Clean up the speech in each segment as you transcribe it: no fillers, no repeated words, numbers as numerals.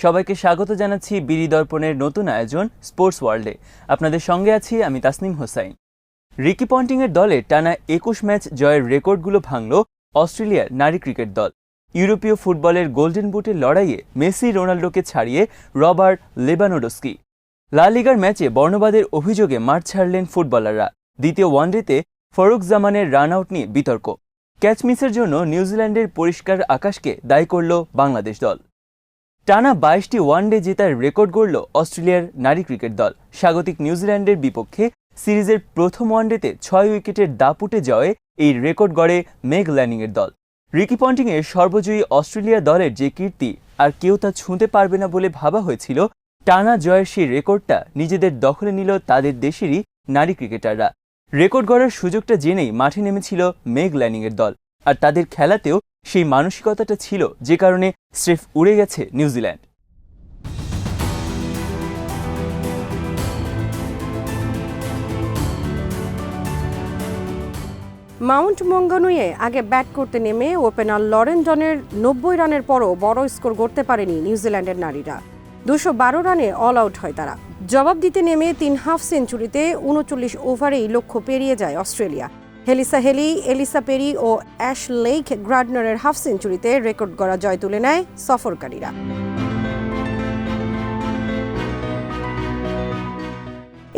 সবাইকে স্বাগত জানাচ্ছি বিডি দর্পণের নতুন আয়োজন স্পোর্টস ওয়ার্ল্ডে। আপনাদের সঙ্গে আছি আমি তাসনিম হোসাইন। রিকি পন্টিংয়ের দলে টানা ২১ ম্যাচ জয়ের রেকর্ডগুলো ভাঙল অস্ট্রেলিয়ার নারী ক্রিকেট দল। ইউরোপীয় ফুটবলের গোল্ডেন বুটের লড়াইয়ে মেসি রোনাল্ডোকে ছাড়িয়ে রবার্ট লেভানডস্কি। লা লিগার ম্যাচে বর্ণবাদের অভিযোগে মাঠ ছাড়লেন ফুটবলাররা। দ্বিতীয় ওয়ানডেতে ফরুক জামানের রান আউট নিয়ে বিতর্ক। ক্যাচ মিসের জন্য নিউজিল্যান্ডের পরিষ্কার আকাশকে দায়ী করল বাংলাদেশ দল। টানা ২২টি ওয়ানডে জেতার রেকর্ড গড়ল অস্ট্রেলিয়ার নারী ক্রিকেট দল। স্বাগতিক নিউজিল্যান্ডের বিপক্ষে সিরিজের প্রথম ওয়ানডেতে ৬ উইকেটের দাপুটে জয়ে এই রেকর্ড গড়ে মেগ ল্যানিংয়ের দল। রিকি পন্টিংয়ের সর্বজয়ী অস্ট্রেলিয়া দলের যে কীর্তি আর কেউ তা ছুঁতে পারবে না বলে ভাবা হয়েছিল, টানা জয়ের সেই রেকর্ডটা নিজেদের দখলে নিল তাদের দেশেরই নারী ক্রিকেটাররা। রেকর্ড গড়ার সুযোগটা জেনেই মাঠে নেমেছিল মেগ ল্যানিংয়ের দল, আর তাদের খেলাতেও সেই মানসিকতাটা ছিল যে কারণে স্রেফ উড়ে গেছে নিউজিল্যান্ড। মাউন্ট মঙ্গানুইয়ে আগে ব্যাট করতে নেমে ওপেনার লরেন ডনের ৯০ রানের পরও বড় স্কোর করতে পারেনি নিউজিল্যান্ডের নারীরা। ২১২ রানে অল আউট হয় তারা। জবাব দিতে নেমে ৩ হাফ সেঞ্চুরিতে ৩৯ ওভারেই লক্ষ্য পেরিয়ে যায় অস্ট্রেলিয়া। হেলিসা হেলি, এলিসা পেরি ও অ্যাশ লেক গ্রাডনারের হাফ সেঞ্চুরিতে রেকর্ড গড়া জয় তুলে নেয় সফরকারীরা।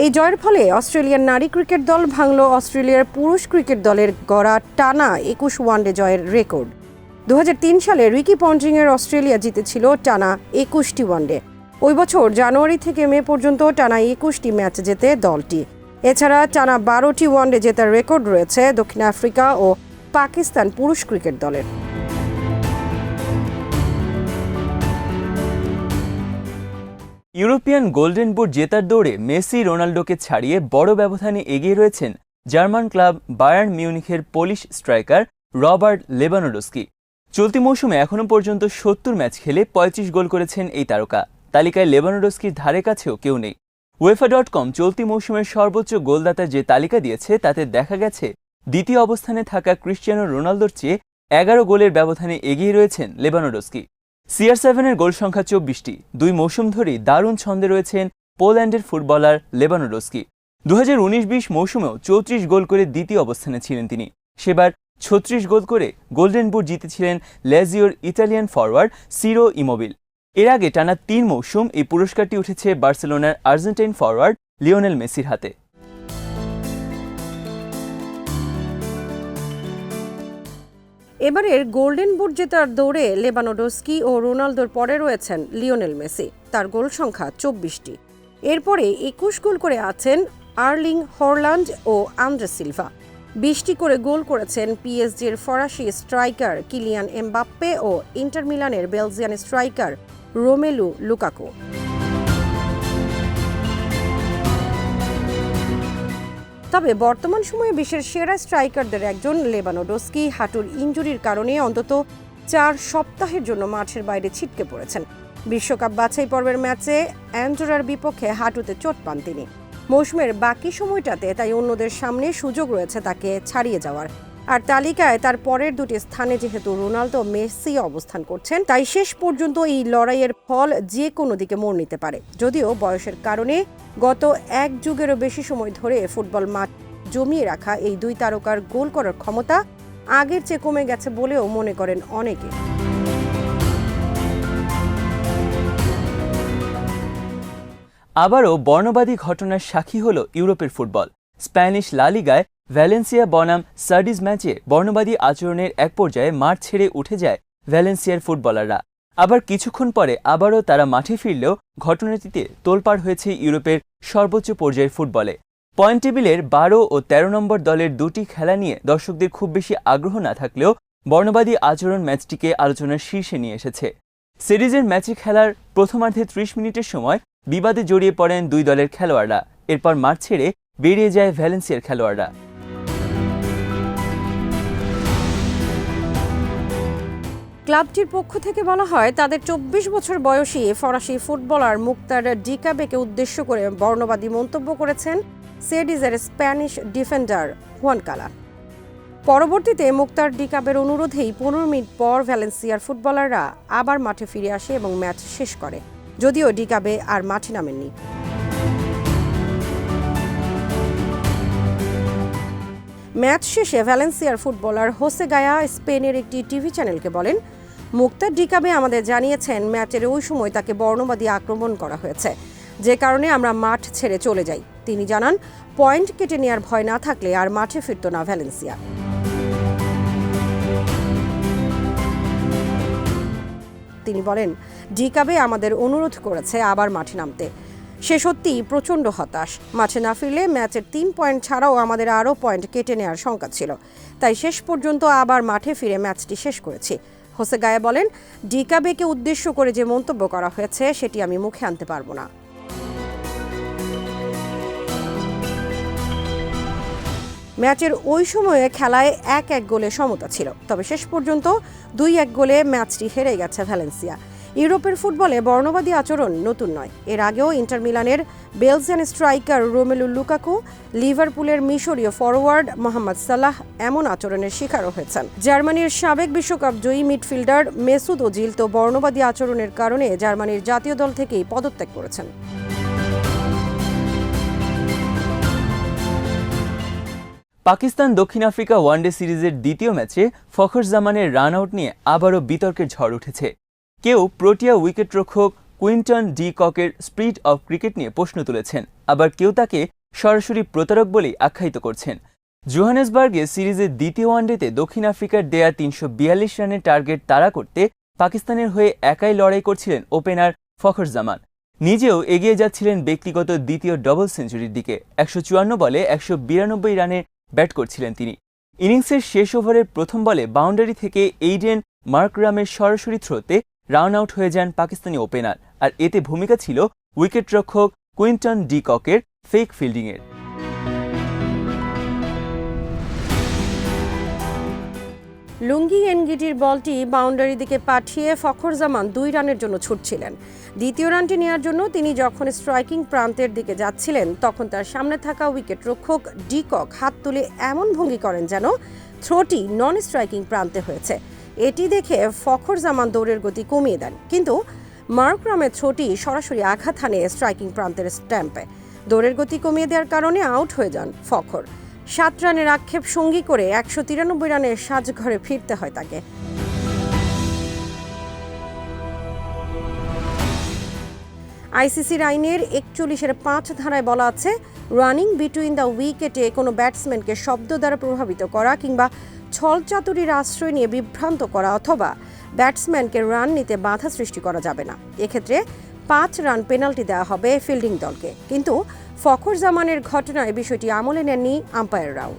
এই জয়ের ফলে অস্ট্রেলিয়ার নারী ক্রিকেট দল ভাঙল অস্ট্রেলিয়ার পুরুষ ক্রিকেট দলের গড়া টানা ২১ ওয়ানডে জয়ের রেকর্ড। ২০০৩ সালে রিকি পন্টিংয়ের অস্ট্রেলিয়া জিতেছিল টানা ২১টি ওয়ানডে। ওই বছর জানুয়ারি থেকে মে পর্যন্ত টানা ২১টি ম্যাচ জেতে দলটি। এছাড়া টানা ১২টি ওয়ানডে জেতার রেকর্ড রয়েছে দক্ষিণ আফ্রিকা ও পাকিস্তান পুরুষ ক্রিকেট দলের। ইউরোপিয়ান গোল্ডেন বুট জেতার দৌড়ে মেসি রোনাল্ডোকে ছাড়িয়ে বড় ব্যবধানে এগিয়ে রয়েছেন জার্মান ক্লাব বায়ার্ন মিউনিখের পোলিশ স্ট্রাইকার রবার্ট লেভানডস্কি। চলতি মৌসুমে এখনও পর্যন্ত ৭০ ম্যাচ খেলে ৩৫ গোল করেছেন এই তারকা। তালিকায় লেভানডস্কির ধারে কাছেও কেউ নেই। UEFA.com চলতি মৌসুমের সর্বোচ্চ গোলদাতার যে তালিকা দিয়েছে তাতে দেখা গেছে দ্বিতীয় অবস্থানে থাকা ক্রিশ্চিয়ানো রোনালদোর চেয়ে ১১ গোলের ব্যবধানে এগিয়ে রয়েছেন লেভানডস্কি। CR7-এর গোল সংখ্যা ২৪টি। ২ মৌসুম ধরেই দারুণ ছন্দে রয়েছেন পোল্যান্ডের ফুটবলার লেভানডস্কি। ২০১৯-২০ মৌসুমেও ৩৪ গোল করে দ্বিতীয় অবস্থানে ছিলেন তিনি। সেবার ৩৬ গোল করে গোল্ডেন বুট জিতেছিলেন ল্যাজিওর ইতালিয়ান ফরওয়ার্ড সিরো ইমোবিল। এর আগে টানা ৩ মৌসুম এই পুরস্কারটি উঠেছে বার্সেলোনার আর্জেন্টাইন ফরওয়ার্ড লিওনেল মেসির হাতে। এবারের গোল্ডেন বুট জেতার দৌড়ে লেভানডস্কি ও রোনালদোর পরে রয়েছেন লিওনেল মেসি। তার গোল সংখ্যা ২৪টি। এরপরে ২১ গোল করে আছেন আর্লিং হল্যান্ড ও আন্দ্রে সিলভা। ২০টি করে গোল করেছেন পিএসজির ফরাসি স্ট্রাইকার কিলিয়ান এমবাপ্পে ও ইন্টার মিলানের বেলজিয়ান স্ট্রাইকার রোমেলু লুকাকু। তবে বর্তমান সময়ে বিশ্বের সেরা স্ট্রাইকারদের একজন লেভানডস্কি হাঁটুর ইনজুরির কারণে অন্তত ৪ সপ্তাহের জন্য মাঠের বাইরে ছিটকে পড়েছেন। বিশ্বকাপ বাছাই পর্বের ম্যাচে অ্যান্ডোরার বিপক্ষে হাঁটুতে চোট পান তিনি। মৌসুমের বাকি সময়টাতে তাই অন্যদের সামনে সুযোগ রয়েছে তাকে ছাড়িয়ে যাওয়ার। আর তালিকায় তার পরের দুটি স্থানে যেহেতু রোনালদো মেসি অবস্থান করছেন, তাই শেষ পর্যন্ত এই লড়াইয়ের ফল যে কোনো দিকে মোড় নিতে পারে। যদিও বয়সের কারণে গত ১ যুগেরও বেশি সময় ধরে ফুটবল মাঠ জমিয়ে রাখা এই দুই তারকার গোল করার ক্ষমতা আগের চেয়ে কমে গেছে বলেও মনে করেন অনেকে। আবারও বর্ণবাদী ঘটনার সাক্ষী হল ইউরোপের ফুটবল। স্প্যানিশ লা লিগায় ভ্যালেন্সিয়া বনাম সার্ডিস ম্যাচে বর্ণবাদী আচরণের এক পর্যায়ে মাঠ ছেড়ে উঠে যায় ভ্যালেন্সিয়ার ফুটবলাররা। আবার কিছুক্ষণ পরে আবারও তারা মাঠে ফিরলেও ঘটনাটিতে তোলপাড় হয়েছে ইউরোপের সর্বোচ্চ পর্যায়ের ফুটবলে। পয়েন্ট টেবিলের ১২ ও ১৩ নম্বর দলের দুটি খেলা নিয়ে দর্শকদের খুব বেশি আগ্রহ না থাকলেও বর্ণবাদী আচরণ ম্যাচটিকে আলোচনার শীর্ষে নিয়ে এসেছে। সিরিজের ম্যাচে খেলার প্রথমার্ধে ৩০ মিনিটের সময় বিবাদে জড়িয়ে পড়েন দুই দলের খেলোয়াড়রা। এরপর মাঠ ছেড়ে বেরিয়ে যায় ভ্যালেন্সিয়ার খেলোয়াড়রা। ক্লাবটির পক্ষ থেকে বলা হয়, তাদের ২৪ বছর বয়সী ফরাসি ফুটবলার মুক্তার ডিকাবেকে উদ্দেশ্য করে বর্ণবাদী মন্তব্য করেছেন সেডিজের স্প্যানিশ ডিফেন্ডার হুয়ান কালা। পরবর্তীতে মুক্তার ডিকাবের অনুরোধেই 15 মিনিট পর ভ্যালেন্সিয়ার ফুটবলাররা আবার মাঠে ফিরে আসে এবং ম্যাচ শেষ করে, যদিও ডিকাবে আর মাঠে নামেননি। ম্যাচ শেষে ভ্যালেন্সিয়ার ফুটবলার হোসে গায়া স্পেনের একটি টিভি চ্যানেলকে বলেন, মুক্তার ডিকাবে আমাদের জানিয়েছেন ম্যাচের ওই সময় তাকে বর্ণবাদী আক্রমণ করা হয়েছে, যে কারণে আমরা মাঠ ছেড়ে চলে যাই। তিনি জানান, পয়েন্ট কেটে নেওয়ার ভয় না থাকলে আর মাঠে ফিরত না ভ্যালেন্সিয়া। তিনি বলেন, ডিকাবে আমাদের অনুরোধ করেছে আবার মাঠে নামতে। সে সত্যিই প্রচণ্ড হতাশ। মাঠে না ফিরলে ম্যাচের 3 পয়েন্ট ছাড়াও আমাদের আরও পয়েন্ট কেটে নেওয়ার শঙ্কা ছিল, তাই শেষ পর্যন্ত আবার মাঠে ফিরে ম্যাচটি শেষ করেছি। হোসে গায়া বলেন, ডিকাবেকে উদ্দেশ্য করে যে মন্তব্য করা হয়েছে সেটি আমি মুখে আনতে পারবো না। ম্যাচের ওই সময়ে খেলায় 1-1 গোলে সমতা ছিল, তবে শেষ পর্যন্ত 2-1 গোলে ম্যাচটি হেরে গেছে ভ্যালেন্সিয়া। ইউরোপের ফুটবলে বর্ণবাদী আচরণ নতুন নয়। এর আগেও ইন্টার মিলানের বেলজিয়ান স্ট্রাইকার রোমেলু লুকাকু, লিভারপুলের মিশরীয় ফরওয়ার্ড মোহাম্মদ সালাহ এমন আচরণের শিকারও হয়েছেন। জার্মানির সাবেক বিশ্বকাপ জয়ী মিডফিল্ডার মেসুত ওজিল তো বর্ণবাদী আচরণের কারণে জার্মানির জাতীয় দল থেকেই পদত্যাগ করেছেন। পাকিস্তান দক্ষিণ আফ্রিকা ওয়ানডে সিরিজের দ্বিতীয় ম্যাচে ফখর জামানের রান আউট নিয়ে আবারও বিতর্কের ঝড় উঠেছে। কেউ প্রোটিয়া উইকেটরক্ষক কুইন্টন ডি ককের স্পিরিট অফ ক্রিকেট নিয়ে প্রশ্ন তুলেছেন, আবার কেউ তাকে সরাসরি প্রতারক বলেই আখ্যায়িত করছেন। জোহানেসবার্গে সিরিজের দ্বিতীয় ওয়ানডেতে দক্ষিণ আফ্রিকার দেয়া 342 রানের টার্গেট তাড়া করতে পাকিস্তানের হয়ে একাই লড়াই করছিলেন ওপেনার ফখর জামান। নিজেও এগিয়ে যাচ্ছিলেন ব্যক্তিগত দ্বিতীয় ডবল সেঞ্চুরির দিকে। 154 বলে 192 রানে ব্যাট করছিলেন তিনি। ইনিংসের শেষ ওভারের প্রথম বলে বাউন্ডারি থেকে এইডেন মার্করামের সরাসরি থ্রোতে রান আউট হয়ে যান পাকিস্তানি ওপেনার, আর এতে ভূমিকা ছিল উইকেটরক্ষক কুইন্টন ডি ককের ফেক ফিল্ডিংয়ের। লুঙ্গি এনগিডির বলটি বাউন্ডারি দিকে পাঠিয়ে ফখর জামান 2 রানের জন্য ছুটছিলেন। দ্বিতীয় রানটি নেওয়ার জন্য তিনি যখন স্ট্রাইকিং প্রান্তের দিকে যাচ্ছিলেন, তখন তার সামনে থাকা উইকেট রক্ষক ডি কক হাত তুলে এমন ভঙ্গি করেন যেন থ্রোটি নন স্ট্রাইকিং প্রান্তে হয়েছে। এটি দেখে ফখর জামান দৌড়ের গতি কমিয়ে দেন, কিন্তু মার্করামের থ্রোটি সরাসরি আঘাত হানে স্ট্রাইকিং প্রান্তের স্ট্যাম্পে। দৌড়ের গতি কমিয়ে দেওয়ার কারণে আউট হয়ে যান ফখর। 7 রানের আক্ষেপ সঙ্গী করে 193 রানের সাজঘরে ফিরতে হয় তাকে। আইসিসির আইনের 41(5) ধারায় বলা আছে, রানিং বিটুইন দ্য উইকেটে কোনো ব্যাটসম্যানকে শব্দ দ্বারা প্রভাবিত করা কিংবা ছলচাতুরির আশ্রয় নিয়ে বিভ্রান্ত করা অথবা ব্যাটসম্যানকে রান নিতে বাধা সৃষ্টি করা যাবে না। এক্ষেত্রে 5 রান পেনাল্টি দেওয়া হবে ফিল্ডিং দলকে, কিন্তু ফখর জামানের ঘটনায় বিষয়টি আমলে নেননি আম্পায়াররাও।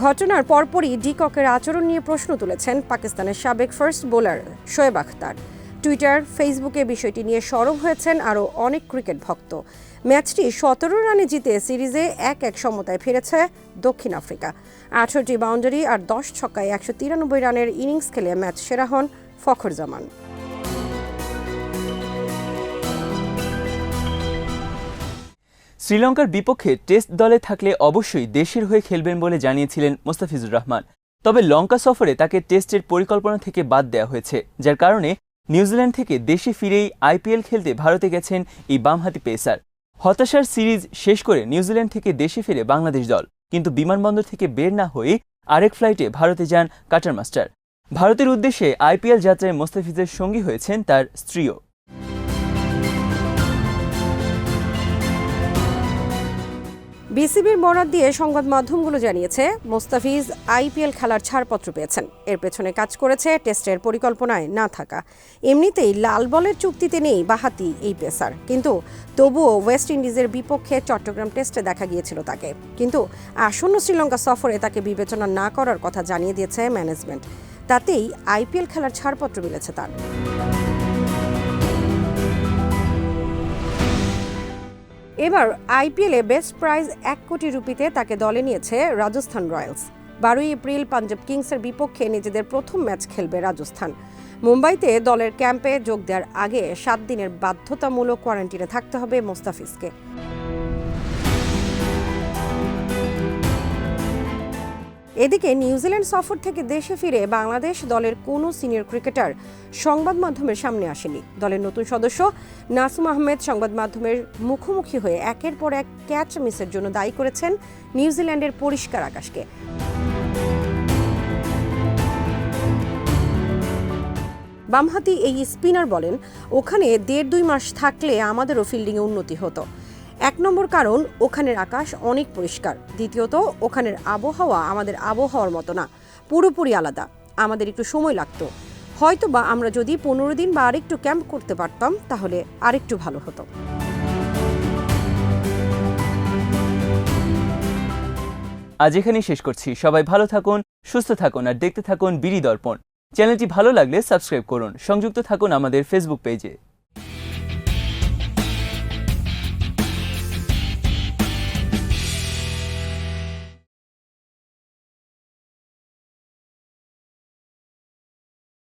ঘটনার পরপরই ডি ককের আচরণ নিয়ে প্রশ্ন তুলেছেন পাকিস্তানের সাবেক first bowler Shoaib Akhtar. Twitter, ফেসবুকে বিষয়টি নিয়ে সরব হয়েছেন আরও অনেক ক্রিকেট ভক্ত। ম্যাচটি 17 রানে জিতে সিরিজে 1-1 সমতায় ফিরেছে দক্ষিণ আফ্রিকা। 18টি বাউন্ডারি আর 10 ছক্কায় 193 রানের ইনিংস খেলে ম্যাচ সেরা হন ফখর জামান। শ্রীলঙ্কার বিপক্ষে টেস্ট দলে থাকলে অবশ্যই দেশের হয়ে খেলবেন বলে জানিয়েছিলেন মোস্তাফিজুর রহমান। তবে লঙ্কা সফরে তাকে টেস্টের পরিকল্পনা থেকে বাদ দেওয়া হয়েছে, যার কারণে নিউজিল্যান্ড থেকে দেশে ফিরেই আইপিএল খেলতে ভারতে গেছেন এই বামহাতি পেসার। হতাশার সিরিজ শেষ করে নিউজিল্যান্ড থেকে দেশে ফিরে বাংলাদেশ দল, কিন্তু বিমানবন্দর থেকে বের না হয়ে আরেক ফ্লাইটে ভারতে যান কাটার মাস্টার। ভারতের উদ্দেশ্যে আইপিএল যাত্রায় মোস্তাফিজের সঙ্গী হয়েছেন তার স্ত্রীও। বিসিবির বরাত দিয়ে সংবাদ মাধ্যমগুলো জানিয়েছে, মোস্তাফিজ আইপিএল খেলার ছাড়পত্র পেয়েছেন। এর পেছনে কাজ করেছে টেস্টের পরিকল্পনায় না থাকা। এমনিতেই লাল বলের চুক্তিতে নেই বাঁহাতি এই পেসার, কিন্তু তবুও ওয়েস্ট ইন্ডিজের বিপক্ষে চট্টগ্রাম টেস্টে দেখা গিয়েছিল তাকে। কিন্তু আসন্ন শ্রীলঙ্কা সফরে তাকে বিবেচনা না করার কথা জানিয়ে দিয়েছে ম্যানেজমেন্ট। তাতেই আইপিএল খেলার ছাড়পত্র মিলেছে তার। এবার আইপিএলে বেস্ট প্রাইজ 1 কোটি রুপিতে তাকে দলে নিয়েছে রাজস্থান রয়্যালস। 12 এপ্রিল পাঞ্জাব কিংসের বিপক্ষে নিজেদের প্রথম ম্যাচ খেলবে রাজস্থান। মুম্বাইতে দলের ক্যাম্পে যোগ দেওয়ার আগে 7 দিনের বাধ্যতামূলক কোয়ারেন্টিনে থাকতে হবে মোস্তাফিজকে। এদিকে নিউজিল্যান্ড সফর থেকে দেশে ফিরে বাংলাদেশ দলের কোনো সিনিয়র ক্রিকেটার সংবাদ মাধ্যমের সামনে আসেনি। দলের নতুন সদস্য নাসুম আহমেদ সংবাদ মাধ্যমের মুখোমুখি হয়ে একের পর এক ক্যাচ মিসের জন্য দায়ী করেছেন নিউজিল্যান্ডের পরিষ্কার আকাশকে। বামহাতি এই স্পিনার বলেন, ওখানে 1.5-2 মাস থাকলে আমাদেরও ফিল্ডিংয়ে উন্নতি হতো। 1 নম্বর কারণ ওখানের আকাশ অনেক পরিষ্কার, দ্বিতীয়ত ওখানের আবহাওয়া আমাদের আবহাওয়ার মতো না, পুরোপুরি আলাদা। আমাদের একটু সময় লাগতো, হয়তো বা আমরা যদি 15 দিন বা আরেকটু ক্যাম্প করতে পারতাম তাহলে আরেকটু ভালো হতো। আজ এখানেই শেষ করছি। সবাই ভালো থাকুন, সুস্থ থাকুন আর দেখতে থাকুন বিডি দর্পণ। চ্যানেলটি ভালো লাগলে সাবস্ক্রাইব করুন। সংযুক্ত থাকুন আমাদের ফেসবুক পেজে।